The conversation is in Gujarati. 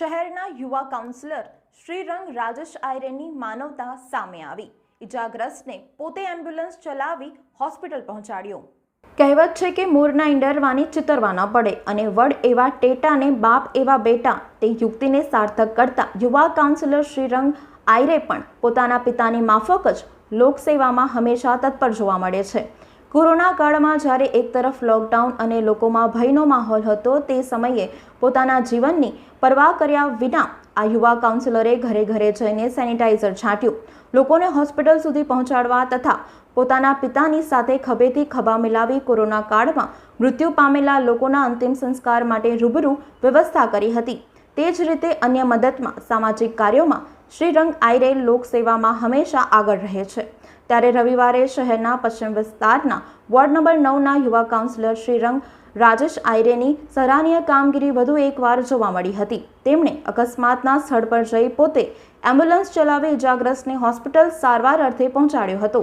શહેરના યુવા કાઉન્સિલર શ્રીરંગ રાજેશ આયરેની માનવતા સામે આવી. ઇજાગ્રસ્તને પોતે એમ્બ્યુલન્સ ચલાવી હોસ્પિટલ પહોંચાડ્યો. કહેવત છે કે મોરના ઈંડરવાની ચિતરવા ન પડે અને વડ એવા ટેટાને બાપ એવા બેટા તે યુક્તિને સાર્થક કરતા યુવા કાઉન્સિલર શ્રીરંગ આયરે પણ પોતાના પિતાની માફક જ લોકસેવામાં હંમેશા તત્પર જોવા મળે છે. કોરોના કાળમાં જ્યારે એક તરફ લોકડાઉન અને લોકોમાં ભયનો માહોલ હતો, તે સમયે પોતાના જીવનની પરવા કર્યા વિના આ યુવા કાઉન્સિલરે ઘરે ઘરે જઈને સેનિટાઈઝર છાંટ્યું. લોકોને હોસ્પિટલ સુધી પહોંચાડવા તથા પોતાના પિતાની સાથે ખભેથી ખભા મિલાવી કોરોના કાળમાં મૃત્યુ પામેલા લોકોના અંતિમ સંસ્કાર માટે રૂબરૂ વ્યવસ્થા કરી હતી. તે જ રીતે અન્ય મદદમાં સામાજિક કાર્યોમાં શ્રીરંગ આયરે લોકસેવામાં હંમેશા આગળ રહે છે. ત્યારે રવિવારે શહેરના પશ્ચિમ વિસ્તારના વોર્ડ નંબર 9ના યુવા કાઉન્સિલર શ્રીરંગ રાજેશ આયરેની સરાહનીય કામગીરી વધુ એકવાર જોવા મળી હતી. તેમણે અકસ્માતના સ્થળ પર જઈ પોતે એમ્બ્યુલન્સ ચલાવી ઇજાગ્રસ્તને હોસ્પિટલ સારવાર અર્થે પહોંચાડ્યો હતો.